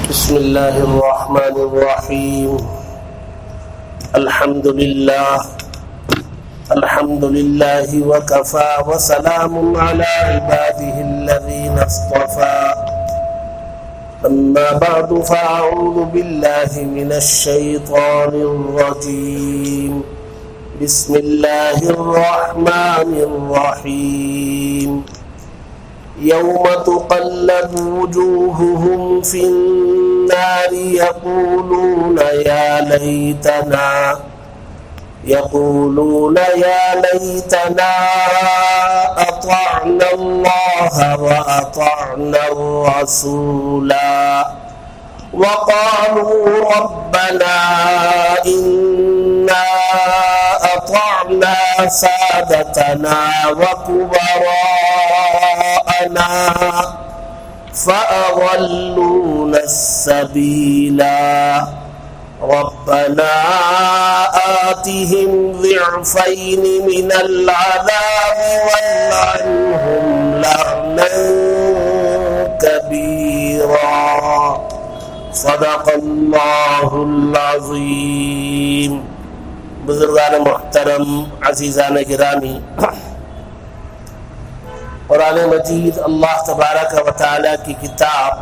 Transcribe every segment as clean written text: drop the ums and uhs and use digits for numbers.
بسم الله الرحمن الرحيم. الحمد لله وكفى وسلام على عباده الذين اصطفى. أما بعد فأعوذ بالله من الشيطان الرجيم. بسم الله الرحمن الرحيم. يوم تقلب وجوههم في النار يقولون يا ليتنا أطعنا الله وأطعنا الرسولا وقالوا ربنا إنا أطعنا سادتنا وكبراءنا فأضلونا السبيلا ربنا آتهم ضعفين من العذاب والعنهم لعنا كبيرا. صدق اللہ العظیم. بزرگان محترم، عزیزان گرامی، قرآن مجید اللہ تبارک و تعالی کی کتاب،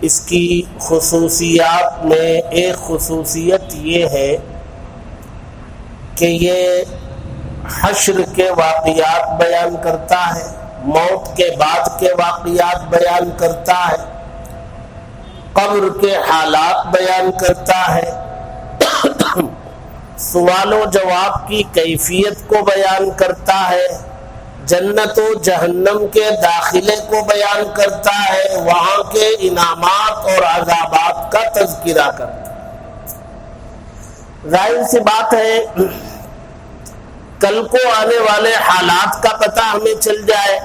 اس کی خصوصیات میں ایک خصوصیت یہ ہے کہ یہ حشر کے واقعات بیان کرتا ہے، موت کے بعد کے واقعات بیان کرتا ہے، قبر کے حالات بیان کرتا ہے، سوال و جواب کی کیفیت کو بیان کرتا ہے، جنت و جہنم کے داخلے کو بیان کرتا ہے، وہاں کے انعامات اور عذابات کا تذکرہ کرتا ہے. ظاہر سی بات ہے کل کو آنے والے حالات کا پتہ ہمیں چل جائے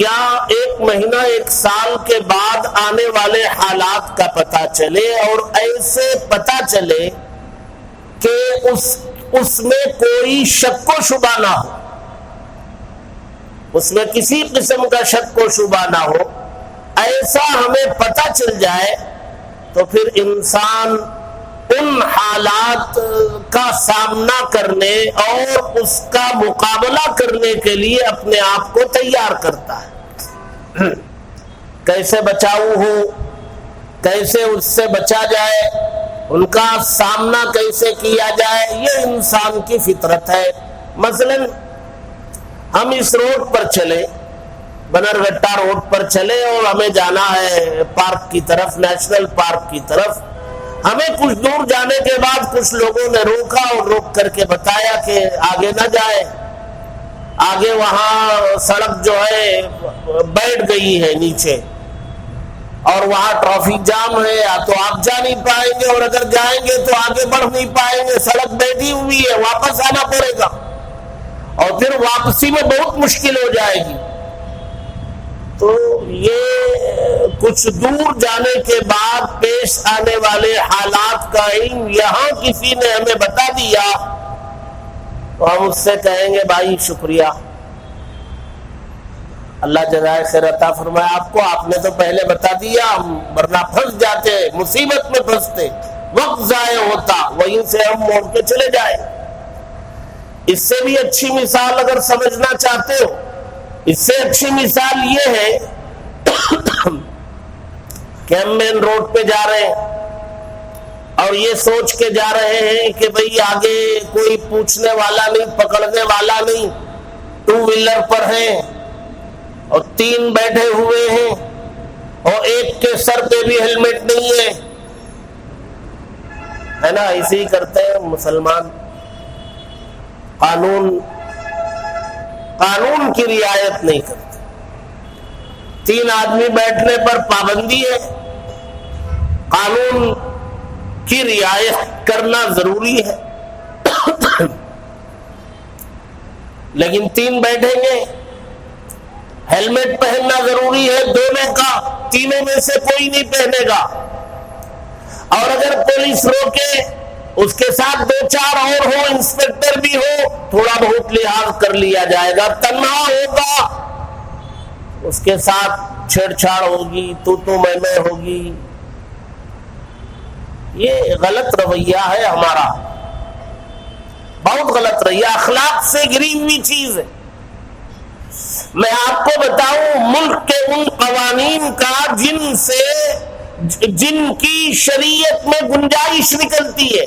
یا ایک مہینہ ایک سال کے بعد آنے والے حالات کا پتہ چلے اور ایسے پتہ چلے کہ اس میں کوئی شک و شبہ نہ ہو، اس میں کسی قسم کا شک و شبہ نہ ہو، ایسا ہمیں پتہ چل جائے تو پھر انسان ان حالات کا سامنا کرنے اور اس کا مقابلہ کرنے کے لیے اپنے آپ کو تیار کرتا ہے. کیسے بچاؤ ہو، کیسے اس سے بچا جائے، ان کا سامنا کیسے کیا جائے، یہ انسان کی فطرت ہے. مثلاً ہم اس روڈ پر چلے، بنرگٹا روڈ پر چلے اور ہمیں جانا ہے پارک کی طرف، نیشنل پارک کی طرف. ہمیں کچھ دور جانے کے بعد کچھ لوگوں نے روکا اور روک کر کے بتایا کہ آگے نہ جائے، آگے وہاں سڑک جو ہے بیٹھ گئی ہے نیچے اور وہاں ٹریفک جام ہے، یا تو آپ جا نہیں پائیں گے اور اگر جائیں گے تو آگے بڑھ نہیں پائیں گے، سڑک بیٹھی ہوئی ہے، واپس آنا پڑے گا اور پھر واپسی میں بہت مشکل ہو جائے گی. تو یہ کچھ دور جانے کے بعد پیش آنے والے حالات کا علم یہاں کسی نے ہمیں بتا دیا تو ہم اس سے کہیں گے بھائی شکریہ، اللہ جزائے خیر عطا فرمائے آپ کو، آپ نے تو پہلے بتا دیا، ورنہ پھنس جاتے، مصیبت میں پھنستے، وقت ضائع ہوتا، وہیں سے ہم موڑ کے چلے جائیں. اس سے بھی اچھی مثال اگر سمجھنا چاہتے ہو، اس سے اچھی مثال یہ ہے کہ ہم مین روڈ پہ جا رہے ہیں اور یہ سوچ کے جا رہے ہیں کہ بھئی آگے کوئی پوچھنے والا نہیں، پکڑنے والا نہیں، ٹو ویلر پر ہیں اور 3 بیٹھے ہوئے ہیں اور ایک کے سر پہ بھی ہیلمٹ نہیں ہے نا. اسی کرتے ہیں مسلمان، قانون کی رعایت نہیں کرتے. 3 آدمی بیٹھنے پر پابندی ہے، قانون کی رعایت کرنا ضروری ہے، لیکن 3 بیٹھیں گے، ہیلمٹ پہننا ضروری ہے دونوں کا، تینوں میں سے کوئی نہیں پہنے گا. اور اگر پولیس روکے اس کے ساتھ 2-4 اور ہو، انسپیکٹر بھی ہو، تھوڑا بہت لحاظ کر لیا جائے گا. تنہا ہوگا اس کے ساتھ چھیڑ چھاڑ ہوگی، تو میں ہوگی. یہ غلط رویہ ہے ہمارا، بہت غلط رویہ، اخلاق سے گری ہوئی چیز ہے. میں آپ کو بتاؤں، ملک کے ان قوانین کا جن کی شریعت میں گنجائش نکلتی ہے،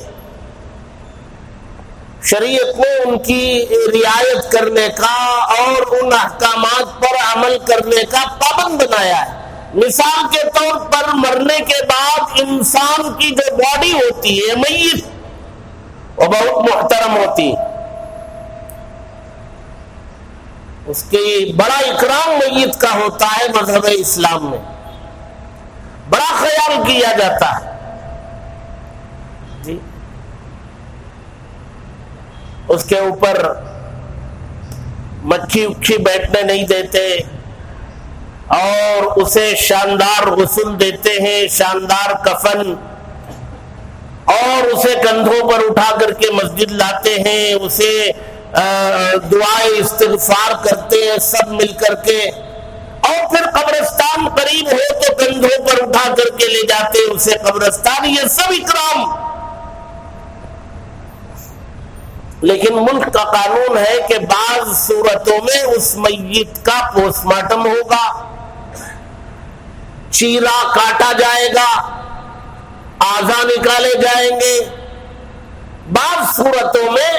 شریعت میں ان کی رعایت کرنے کا اور ان احکامات پر عمل کرنے کا پابند بنایا ہے. مثال کے طور پر مرنے کے بعد انسان کی جو باڈی ہوتی ہے میت، وہ بہت محترم ہوتی ہے، اس کی بڑا اکرام میت کا ہوتا ہے. مذہب اسلام میں بڑا خیال کیا جاتا ہے جی. اس کے اوپر مکھی اکھی بیٹھنے نہیں دیتے اور اسے شاندار غسل دیتے ہیں، شاندار کفن، اور اسے کندھوں پر اٹھا کر کے مسجد لاتے ہیں، اسے دعائے استغفار کرتے ہیں سب مل کر کے، اور پھر قبرستان قریب ہو تو کندھوں پر اٹھا کر کے لے جاتے ہیں اسے قبرستان. یہ سب اکرام. لیکن ملک کا قانون ہے کہ بعض صورتوں میں اس میت کا پوسٹ مارٹم ہوگا، چیرا کاٹا جائے گا، اعضاء نکالے جائیں گے. بعض صورتوں میں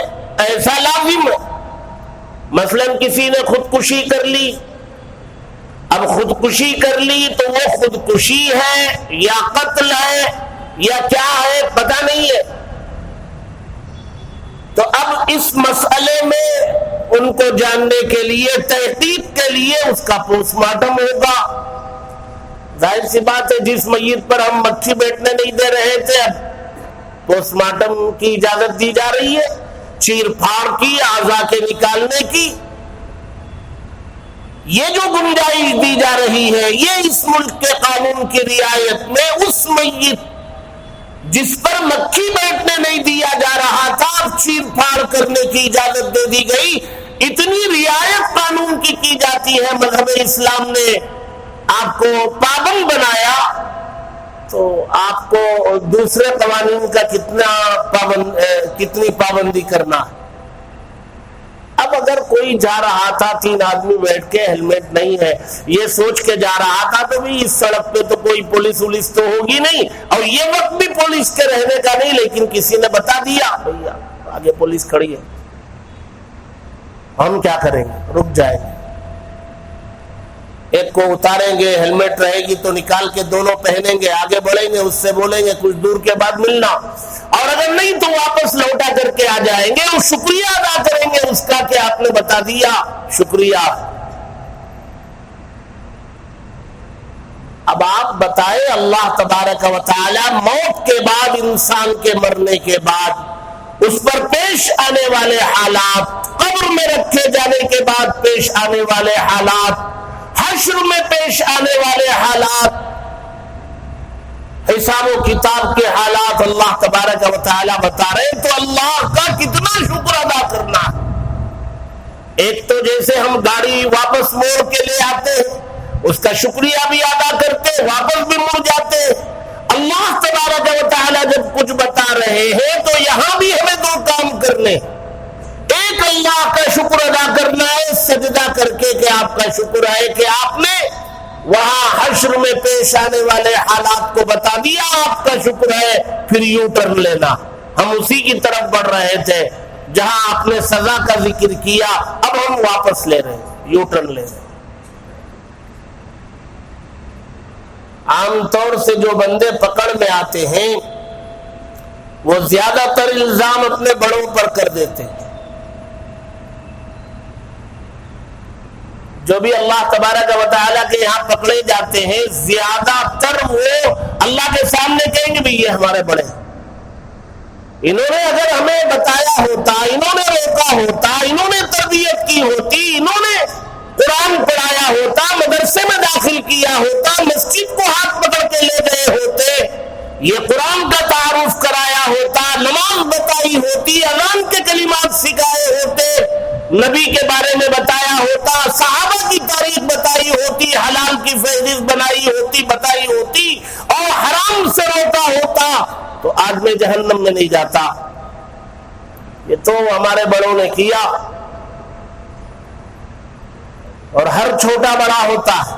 ایسا لازم ہے، مثلا کسی نے خودکشی کر لی. اب خودکشی کر لی تو وہ خودکشی ہے یا قتل ہے یا کیا ہے پتہ نہیں ہے. تو اب اس مسئلے میں ان کو جاننے کے لیے، تحقیق کے لیے اس کا پوسٹ مارٹم ہوگا. ظاہر سی بات ہے، جس میت پر ہم مکھی بیٹھنے نہیں دے رہے تھے اب پوسٹ مارٹم کی اجازت دی جا رہی ہے، چیر پھاڑ کی، اعضاء کے نکالنے کی. یہ جو گنجائش دی جا رہی ہے، یہ اس ملک کے قانون کی رعایت میں اس میت جس پر مکھی بیٹھنے نہیں دیا جا رہا تھا اب چیر پھاڑ کرنے کی اجازت دے دی گئی. اتنی رعایت قانون کی جاتی ہے. مذہب اسلام نے آپ کو پابند بنایا تو آپ کو دوسرے قوانین کا کتنی پابندی کرنا ہے. اب اگر کوئی جا رہا تھا، 3 آدمی بیٹھ کے، ہیلمٹ نہیں ہے، یہ سوچ کے جا رہا تھا تو بھی اس سڑک پہ تو کوئی پولیس تو ہوگی نہیں، اور یہ وقت بھی پولیس کے رہنے کا نہیں، لیکن کسی نے بتا دیا بھیا آگے پولیس کھڑی ہے، ہم کیا کریں گے، رک جائیں گے. ایک کو اتاریں گے، ہیلمٹ رہے گی تو نکال کے دونوں پہنیں گے، آگے بڑھیں گے، اس سے بولیں گے کچھ دور کے بعد ملنا، اور اگر نہیں تو واپس لوٹا کر کے آ جائیں گے اور شکریہ ادا کریں گے اس کا کہ آپ نے بتا دیا، شکریہ. اب آپ بتائیں، اللہ تبارک و تعالی موت کے بعد، انسان کے مرنے کے بعد اس پر پیش آنے والے حالات، قبر میں رکھے جانے کے بعد پیش آنے والے حالات، حشر میں پیش آنے والے حالات، حساب و کتاب کے حالات اللہ تبارک و تعالی بتا رہے، تو اللہ کا کتنا شکر ادا کرنا ہے. ایک تو جیسے ہم گاڑی واپس موڑ کے لے آتے ہیں، اس کا شکریہ بھی ادا کرتے، واپس بھی مڑ جاتے. اللہ تبارک و تعالی جب کچھ بتا رہے ہیں تو یہاں بھی ہمیں 2 کام کرنے. ایک اللہ کا شکر ادا کرنا ہے سجدہ کر کے کہ آپ کا شکر ہے کہ آپ نے وہاں حشر میں پیش آنے والے حالات کو بتا دیا، آپ کا شکر ہے. پھر یو ٹرن لینا، ہم اسی کی طرف بڑھ رہے تھے جہاں آپ نے سزا کا ذکر کیا، اب ہم واپس لے رہے ہیں، یو ٹرن لے رہے ہیں. عام طور سے جو بندے پکڑ میں آتے ہیں وہ زیادہ تر الزام اپنے بڑوں پر کر دیتے ہیں. جو بھی اللہ تبارک و تعالیٰ کے یہاں پکڑے جاتے ہیں زیادہ تر وہ اللہ کے سامنے کہیں گے بھی یہ ہمارے بڑے ہیں، انہوں نے اگر ہمیں بتایا ہوتا، انہوں نے روکا ہوتا، انہوں نے تربیت کی ہوتی، انہوں نے قرآن پڑھایا ہوتا، مدرسے میں داخل کیا ہوتا، مسجد کو ہاتھ پکڑ کے لے گئے ہوتے، یہ قرآن کا تعارف کرایا ہوتا، نماز بتائی ہوتی، اذان کے کلمات سکھائے ہوتے، نبی کے بارے میں بتایا ہوتا، صحابہ کی تاریخ بتائی ہوتی، حلال کی فہرست بنائی ہوتی، بتائی ہوتی، اور حرام سے روکا ہوتا، تو آج میں جہنم میں نہیں جاتا۔ یہ تو ہمارے بڑوں نے کیا، اور ہر چھوٹا بڑا ہوتا ہے،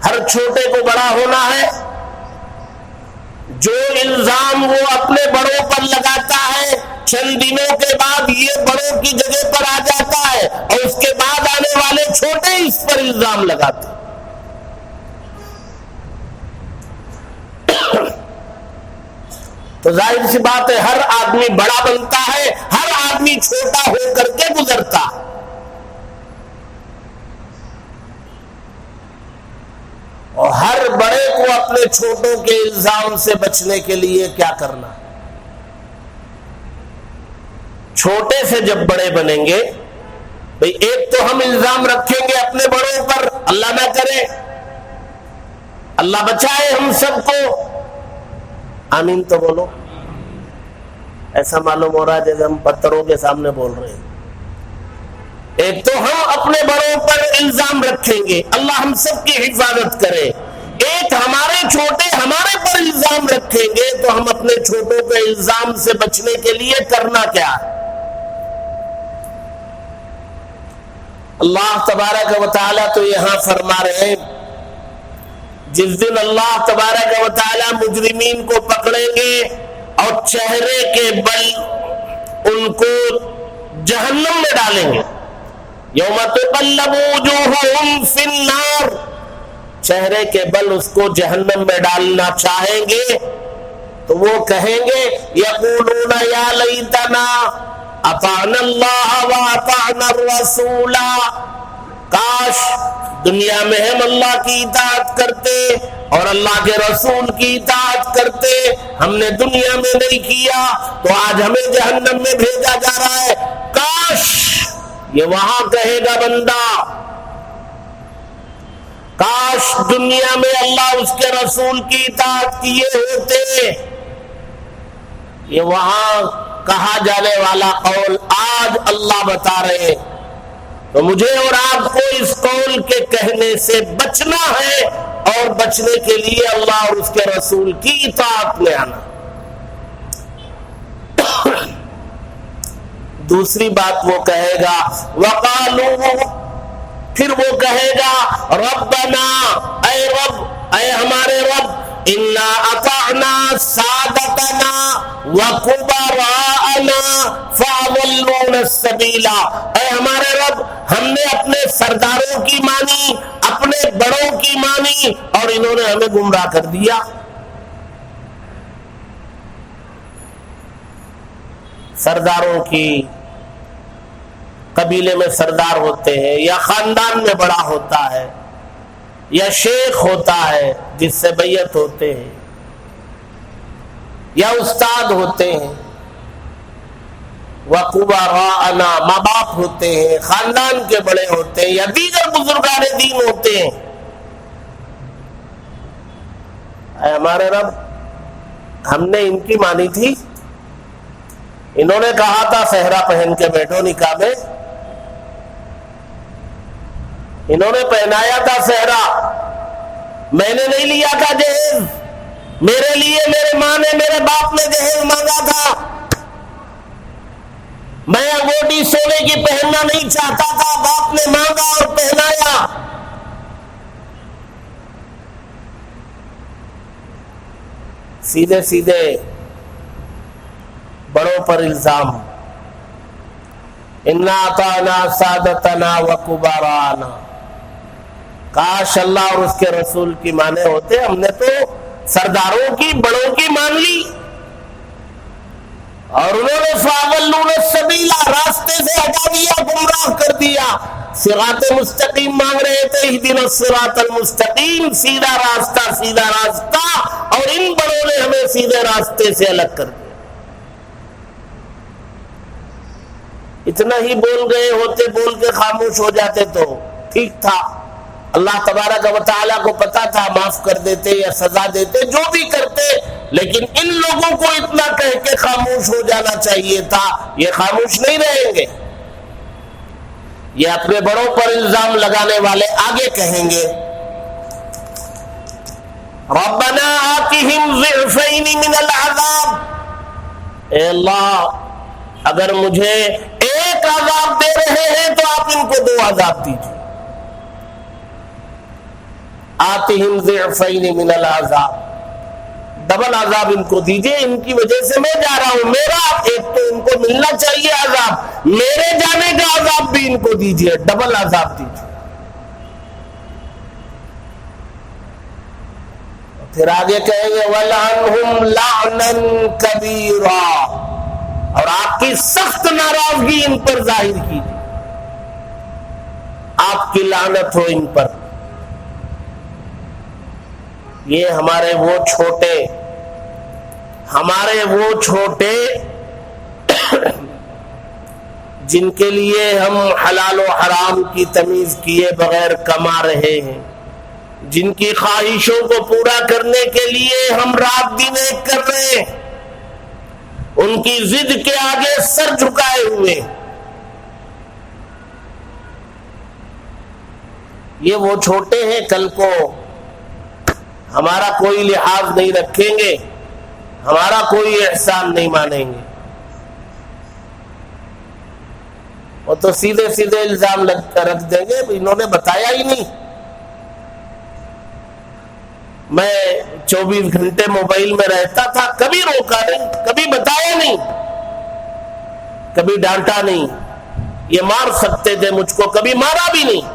ہر چھوٹے کو بڑا ہونا ہے۔ جو الزام وہ اپنے بڑوں پر لگاتا ہے، چند دنوں کے بعد یہ بڑوں کی جگہ پر آ جاتا ہے، اور اس کے بعد آنے والے چھوٹے اس پر الزام لگاتے ہیں۔ تو ظاہر سی بات ہے، ہر آدمی بڑا بنتا ہے، ہر آدمی چھوٹا ہو کر کے گزرتا ہے۔ اور ہر بڑے کو اپنے چھوٹوں کے الزام سے بچنے کے لیے کیا کرنا؟ چھوٹے سے جب بڑے بنیں گے، بھئی ایک تو ہم الزام رکھیں گے اپنے بڑوں پر، اللہ نہ کرے، اللہ بچائے ہم سب کو، آمین تو بولو۔ ایسا معلوم ہو رہا ہے جیسے ہم پتھروں کے سامنے بول رہے ہیں۔ ایک تو ہم اپنے بڑوں پر الزام رکھیں گے، اللہ ہم سب کی حفاظت کرے۔ ایک ہمارے چھوٹے ہمارے پر الزام رکھیں گے، تو ہم اپنے چھوٹوں کے الزام سے بچنے کے لیے کرنا کیا ہے؟ اللہ تبارک و تعالیٰ تو یہاں فرما رہے ہیں، جس دن اللہ تبارک و تعالیٰ مجرمین کو پکڑیں گے اور چہرے کے بل ان کو جہنم میں ڈالیں گے، یوم تقلب وجوہہم فی النار، چہرے کے بل اس کو جہنم میں ڈالنا چاہیں گے، تو وہ کہیں گے یقولون یا لیتنا اطعنا اللہ واطعنا الرسول، کاش دنیا میں ہم اللہ کی اطاعت کرتے اور اللہ کے رسول کی اطاعت کرتے، ہم نے دنیا میں نہیں کیا تو آج ہمیں جہنم میں بھیجا جا رہا ہے۔ کاش، یہ وہاں کہے گا بندہ، کاش دنیا میں اللہ اس کے رسول کی اطاعت کیے ہوتے۔ یہ وہاں کہا جانے والا قول آج اللہ بتا رہے ہیں، تو مجھے اور آپ کو اس قول کے کہنے سے بچنا ہے، اور بچنے کے لیے اللہ اور اس کے رسول کی اطاعت میں آنا۔ دوسری بات وہ کہے گا، وقالوا، پھر وہ کہے گا ربنا، اے رب، اے ہمارے رب، انا اطعنا سادتنا وکبراءنا فاضلونا السبیل، اے ہمارے رب، ہم نے اپنے سرداروں کی مانی، اپنے بڑوں کی مانی، اور انہوں نے ہمیں گمراہ کر دیا۔ سرداروں کی، قبیلے میں سردار ہوتے ہیں، یا خاندان میں بڑا ہوتا ہے، یا شیخ ہوتا ہے جس سے بیعت ہوتے ہیں، یا استاد ہوتے ہیں، وَكُبَرَاءَنَا، ماں باپ ہوتے ہیں، خاندان کے بڑے ہوتے ہیں، یا دیگر بزرگان دین ہوتے ہیں۔ اے ہمارے رب، ہم نے ان کی مانی تھی، انہوں نے کہا تھا صحرا پہن کے بیٹھو نکاح میں، انہوں نے پہنایا تھا صحرا، میں نے نہیں لیا تھا جہیز، میرے لیے میرے ماں نے، میرے باپ نے جہیز مانگا تھا، میں انگوٹی سونے کی پہننا نہیں چاہتا تھا، باپ نے مانگا اور پہنایا۔ سیدھے سیدھے بڑوں پر الزام، انا اطعنا سادتنا وکبراءنا، کاش اللہ اور اس کے رسول کی مانے ہوتے، ہم نے تو سرداروں کی، بڑوں کی مان لی، اور انہوں نے فاضلونا السبیل، راستے سے ہٹا دیا، گمراہ کر دیا۔ صراط مستقیم مانگ رہے تھے، اہدنا الصراط المستقیم، سیدھا راستہ، سیدھا راستہ، اور ان بڑوں نے ہمیں سیدھے راستے سے الگ کر دیا۔ اتنا ہی بول گئے ہوتے، بول کے خاموش ہو جاتے تو ٹھیک تھا، اللہ تبارک و تعالیٰ کو پتا تھا معاف کر دیتے یا سزا دیتے، جو بھی کرتے، لیکن ان لوگوں کو اتنا کہہ کے خاموش ہو جانا چاہیے تھا. یہ خاموش نہیں رہیں گے، یہ اپنے بڑوں پر الزام لگانے والے آگے کہیں گے ربنا آتِهِمْ ضِعْفَيْنِ مِنَ الْعَذَابِ، اے اللہ اگر مجھے ایک عذاب دے رہے ہیں تو آپ ان کو 2 عذاب دیجیے. آتِهِمْ ضِعْفَيْنِ مِنَ الْعَذَابِ، ڈبل عذاب ان کو دیجیے، ان کی وجہ سے میں جا رہا ہوں، میرا ایک تو ان کو ملنا چاہیے عذاب، میرے جانے کا عذاب بھی ان کو دیجیے، ڈبل عذاب دیجیے. پھر آگے کہیں گے وَلْعَنْهُمْ لَعْنًا كَبِيرًا، اور آپ کی سخت ناراضگی ان پر ظاہر کیجیے، آپ کی لعنت ہو ان پر. یہ ہمارے وہ چھوٹے جن کے لیے ہم حلال و حرام کی تمیز کیے بغیر کما رہے ہیں، جن کی خواہشوں کو پورا کرنے کے لیے ہم رات دن ایک کر رہے ہیں، ان کی ضد کے آگے سر جھکائے ہوئے، یہ وہ چھوٹے ہیں، کل کو ہمارا کوئی لحاظ نہیں رکھیں گے، ہمارا کوئی احسان نہیں مانیں گے. وہ تو سیدھے سیدھے الزام رکھ دیں گے انہوں نے بتایا ہی نہیں. میں 24 گھنٹے موبائل میں رہتا تھا، کبھی روکا نہیں، کبھی بتایا نہیں، کبھی ڈانٹا نہیں. یہ مار سکتے تھے مجھ کو، کبھی مارا بھی نہیں.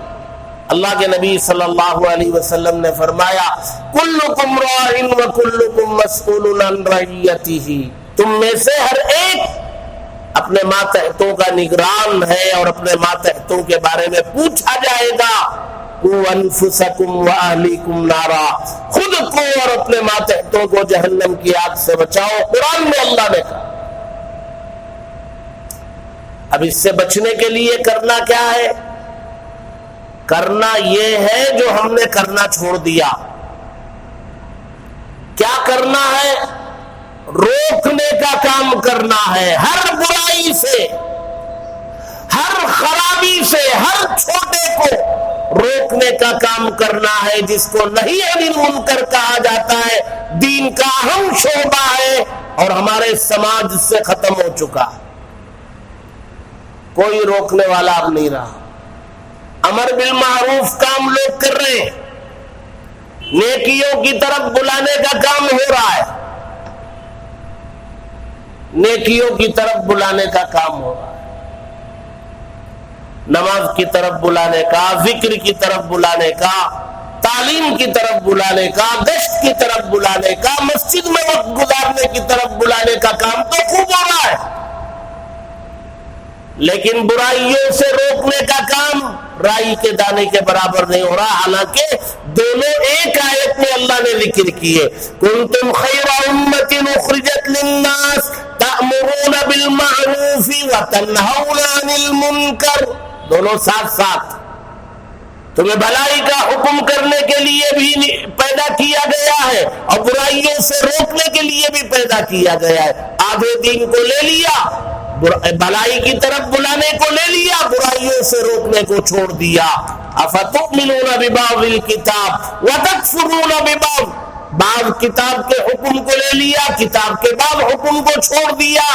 اللہ کے نبی صلی اللہ علیہ وسلم نے فرمایا کلکم راع وکلکم مسئول عن رعیتہ، تم میں سے ہر ایک اپنے ماتحتوں کا نگران ہے اور اپنے ماتحتوں کے بارے میں پوچھا جائے گا. قوا انفسکم واہلیکم نارا، خود کو اور اپنے ماتحتوں کو جہنم کی آگ سے بچاؤ. قرآن میں اللہ نے کہا. اب اس سے بچنے کے لیے کرنا کیا ہے؟ کرنا یہ ہے جو ہم نے کرنا چھوڑ دیا. کیا کرنا ہے؟ روکنے کا کام کرنا ہے. ہر برائی سے، ہر خرابی سے، ہر چھوٹے کو روکنے کا کام کرنا ہے، جس کو نہی عن المنکر کہا جاتا ہے. دین کا اہم شعبہ ہے اور ہمارے سماج سے ختم ہو چکا. کوئی روکنے والا اب نہیں رہا. امر بالمعروف کام لوگ کر رہے ہیں، نیکیوں کی طرف بلانے کا کام ہو رہا ہے، نیکیوں کی طرف بلانے کا کام ہو رہا ہے، نماز کی طرف بلانے کا، ذکر کی طرف بلانے کا، تعلیم کی طرف بلانے کا، گشت کی طرف بلانے کا، مسجد میں وقت گزارنے کی طرف بلانے کا کام تو خوب ہو رہا ہے. لیکن برائیوں سے روکنے کا کام رائی کے دانے کے برابر نہیں ہو رہا. حالانکہ دونوں ایک آیت میں اللہ نے ذکر کیے، کنتم خیر امۃ اخرجت للناس تأمرون بالمعروف وتنہون عن المنکر. دونوں ساتھ ساتھ. تمہیں بھلائی کا حکم کرنے کے لیے بھی پیدا کیا گیا ہے اور برائیوں سے روکنے کے لیے بھی پیدا کیا گیا ہے. آدھے دین کو لے لیا، بھلائی کی طرف بلانے کو لے لیا، برائیوں سے روکنے کو چھوڑ دیا. افتؤمنون ببعض الکتاب وتکفرون ببعض، بعض کتاب کے حکم کو لے لیا، کتاب کے بعد حکم کو چھوڑ دیا.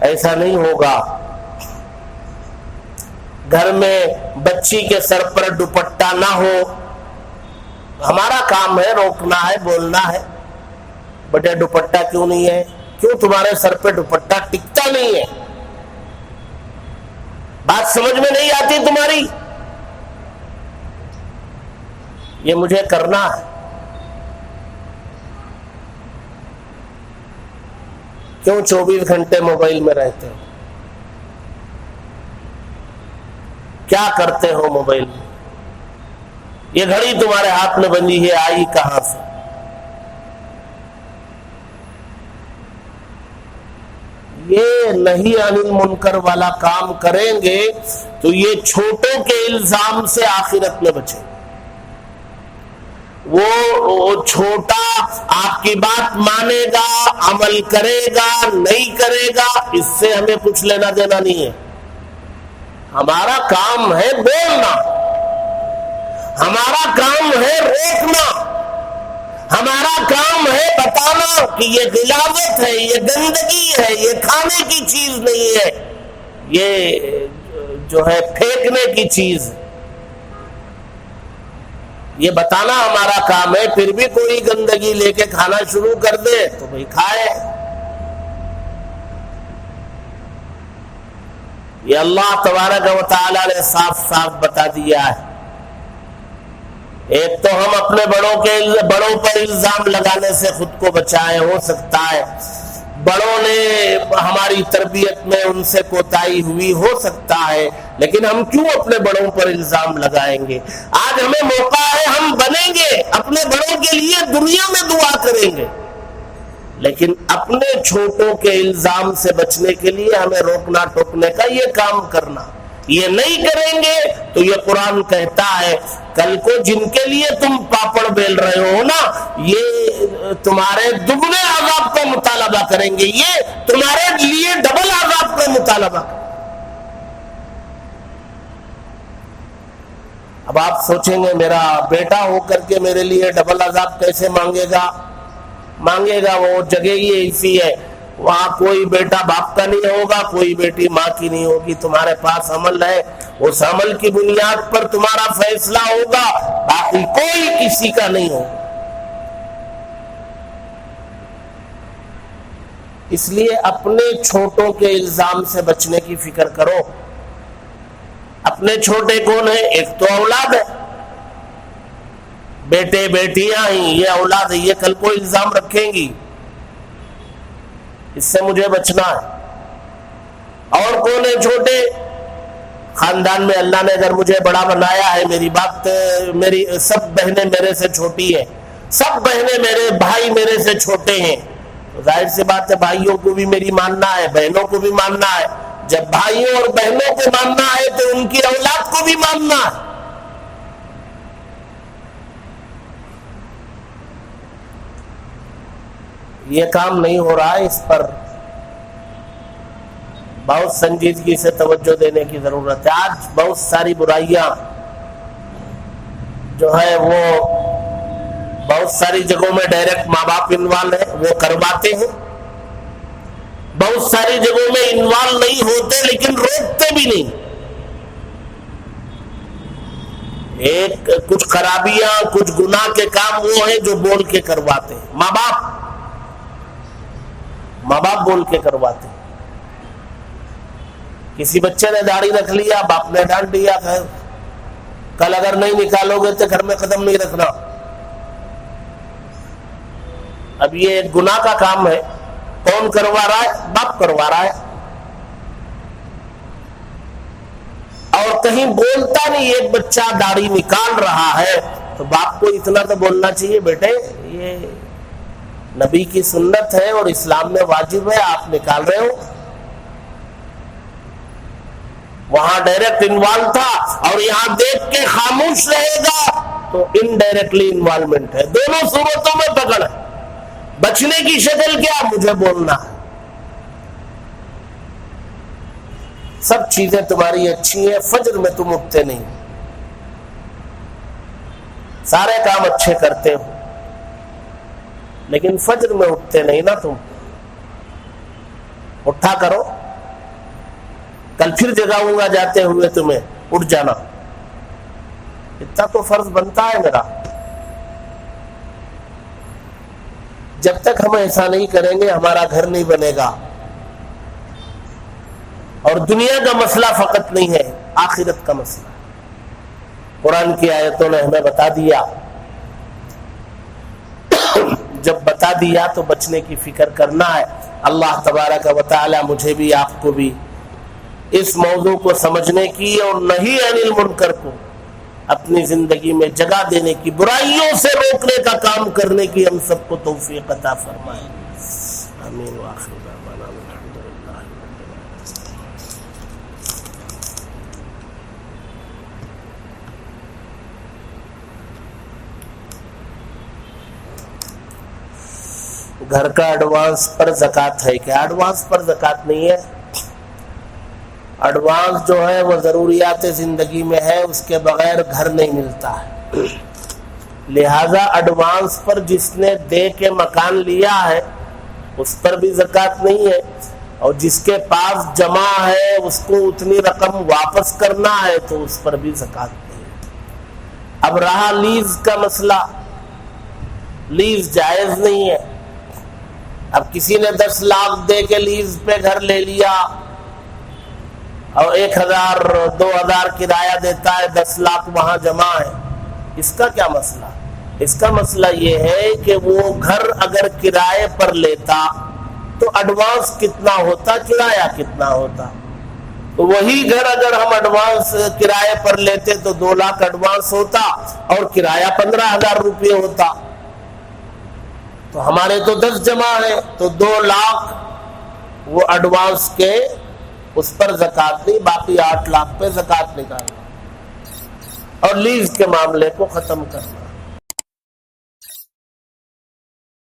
ایسا نہیں ہوگا. گھر میں بچی کے سر پر دوپٹہ نہ ہو، ہمارا کام ہے روکنا ہے، بولنا ہے بیٹے دوپٹہ کیوں نہیں ہے؟ کیوں تمہارے سر پہ دوپٹہ ٹکتا نہیں ہے؟ بات سمجھ میں نہیں آتی تمہاری؟ یہ مجھے کرنا ہے. کیوں 24 گھنٹے موبائل میں رہتے ہو؟ کیا کرتے ہو موبائل میں؟ یہ گھڑی تمہارے ہاتھ میں بندی ہے، آئی کہاں سے؟ یہ نہی عن المنکر والا کام کریں گے تو یہ چھوٹوں کے الزام سے آخرت میں بچیں گے۔ وہ چھوٹا آپ کی بات مانے گا، عمل کرے گا، نہیں کرے گا، اس سے ہمیں کچھ لینا دینا نہیں ہے۔ ہمارا کام ہے بولنا، ہمارا کام ہے روکنا، ہمارا کام ہے بتانا کہ یہ غلاظت ہے، یہ گندگی ہے، یہ کھانے کی چیز نہیں ہے، یہ جو ہے پھینکنے کی چیز، یہ بتانا ہمارا کام ہے۔ پھر بھی کوئی گندگی لے کے کھانا شروع کر دے تو بھئی کھائے۔ یہ اللہ تبارک و تعالی نے صاف صاف بتا دیا ہے۔ ایک تو ہم اپنے بڑوں پر الزام لگانے سے خود کو بچائیں، ہو سکتا ہے بڑوں نے ہماری تربیت میں ان سے کوتاہی ہوئی، ہو سکتا ہے، لیکن ہم کیوں اپنے بڑوں پر الزام لگائیں گے؟ آج ہمیں موقع ہے، ہم بنیں گے، اپنے بڑوں کے لیے دنیا میں دعا کریں گے، لیکن اپنے چھوٹوں کے الزام سے بچنے کے لیے ہمیں روکنا ٹوکنے کا یہ کام کرنا۔ یہ نہیں کریں گے تو یہ قرآن کہتا ہے کل کو جن کے لیے تم پاپڑ بیل رہے ہو نا، یہ تمہارے دگنے عذاب کا مطالبہ کریں گے، یہ تمہارے لیے ڈبل عذاب کا مطالبہ کریں گے۔ اب آپ سوچیں گے میرا بیٹا ہو کر کے میرے لیے ڈبل عذاب کیسے مانگے گا؟ مانگے گا، وہ جگہ ہی ایسی ہے، وہاں کوئی بیٹا باپ کا نہیں ہوگا، کوئی بیٹی ماں کی نہیں ہوگی۔ تمہارے پاس عمل ہے، اس عمل کی بنیاد پر تمہارا فیصلہ ہوگا، باقی کوئی کسی کا نہیں ہوگا۔ اس لیے اپنے چھوٹوں کے الزام سے بچنے کی فکر کرو۔ اپنے چھوٹے کون ہیں؟ ایک تو اولاد ہے، بیٹے بیٹیاں ہیں، یہ اولاد ہے، یہ کل کو الزام رکھیں گی، اس سے مجھے بچنا ہے۔ اور کون ہے چھوٹے؟ خاندان میں اللہ نے اگر مجھے بڑا بنایا ہے، میری سب بہنیں میرے سے چھوٹی ہیں، سب بہنیں میرے بھائی میرے سے چھوٹے ہیں، تو ظاہر سی بات ہے بھائیوں کو بھی میری ماننا ہے، بہنوں کو بھی ماننا ہے۔ جب بھائیوں اور بہنوں کو ماننا ہے تو ان کی اولاد کو بھی ماننا ہے۔ یہ کام نہیں ہو رہا ہے، اس پر بہت سنجیدگی سے توجہ دینے کی ضرورت ہے۔ آج بہت ساری برائیاں جو ہے وہ بہت ساری جگہوں میں ڈائریکٹ ماں باپ انوالو ہیں، وہ کرواتے ہیں، بہت ساری جگہوں میں انوالو نہیں ہوتے لیکن روکتے بھی نہیں۔ کچھ خرابیاں، کچھ گناہ کے کام وہ ہیں جو بول کے کرواتے ہیں، ماں باپ بول کے کرواتے ہیں۔ کسی بچے نے داڑھی رکھ لیا، باپ نے ڈانٹ دیا، کل اگر نہیں نکالو گے تو گھر میں قدم نہیں رکھنا۔ اب یہ ایک گناہ کا کام ہے، کون کروا رہا ہے؟ باپ کروا رہا ہے۔ اور کہیں بولتا نہیں، ایک بچہ داڑھی نکال رہا ہے تو باپ کو اتنا تو بولنا چاہیے، بیٹے یہ نبی کی سنت ہے اور اسلام میں واجب ہے، آپ نکال رہے ہو۔ وہاں ڈائریکٹ انوالو تھا اور یہاں دیکھ کے خاموش رہے گا تو انڈائریکٹلی انوالومنٹ ہے۔ دونوں صورتوں میں پکڑ ہے۔ بچنے کی شکل کیا؟ مجھے بولنا ہے۔ سب چیزیں تمہاری اچھی ہیں، فجر میں تم اٹھتے نہیں، سارے کام اچھے کرتے ہو، لیکن فجر میں اٹھتے نہیں نا تم۔ اٹھا کرو، کل پھر جگاؤں گا جاتے ہوئے تمہیں، اٹھ جانا، اتنا تو فرض بنتا ہے میرا۔ جب تک ہم ایسا نہیں کریں گے ہمارا گھر نہیں بنے گا۔ اور دنیا کا مسئلہ فقط نہیں ہے، آخرت کا مسئلہ۔ قرآن کی آیتوں نے ہمیں بتا دیا، جب بتا دیا تو بچنے کی فکر کرنا ہے۔ اللہ تبارک و تعالی مجھے بھی آپ کو بھی اس موضوع کو سمجھنے کی اور نہی عن المنکر کو اپنی زندگی میں جگہ دینے کی، برائیوں سے روکنے کا کام کرنے کی ہم سب کو توفیق عطا فرمائے۔ آمین۔ وآخر دعوانا الحمدللہ۔ گھر کا ایڈوانس پر زکوٰۃ ہے کیا؟ ایڈوانس پر زکوٰۃ نہیں ہے. ایڈوانس جو ہے وہ ضروریات زندگی میں ہے، اس کے بغیر گھر نہیں ملتا ہے. لہذا ایڈوانس پر جس نے دے کے مکان لیا ہے اس پر بھی زکوٰۃ نہیں ہے، اور جس کے پاس جمع ہے اس کو اتنی رقم واپس کرنا ہے تو اس پر بھی زکوٰۃ نہیں ہے. اب رہا لیز کا مسئلہ. لیز جائز نہیں ہے. اب کسی نے 10 لاکھ دے کے لیز پہ گھر لے لیا اور 1000 2000 کرایہ دیتا ہے، 10 لاکھ وہاں جمع ہے. اس کا کیا مسئلہ؟ اس کا مسئلہ یہ ہے کہ وہ گھر اگر کرائے پر لیتا تو ایڈوانس کتنا ہوتا، کرایہ کتنا ہوتا. تو وہی گھر اگر ہم ایڈوانس کرائے پر لیتے تو 2 لاکھ ایڈوانس ہوتا اور کرایہ 15,000 روپے ہوتا. تو ہمارے تو 10 جمع ہے تو 2 لاکھ وہ ایڈوانس کے اس پر زکوٰۃ نہیں، باقی 8 لاکھ پہ زکوٰۃ نکالنا اور لیز کے معاملے کو ختم کرنا.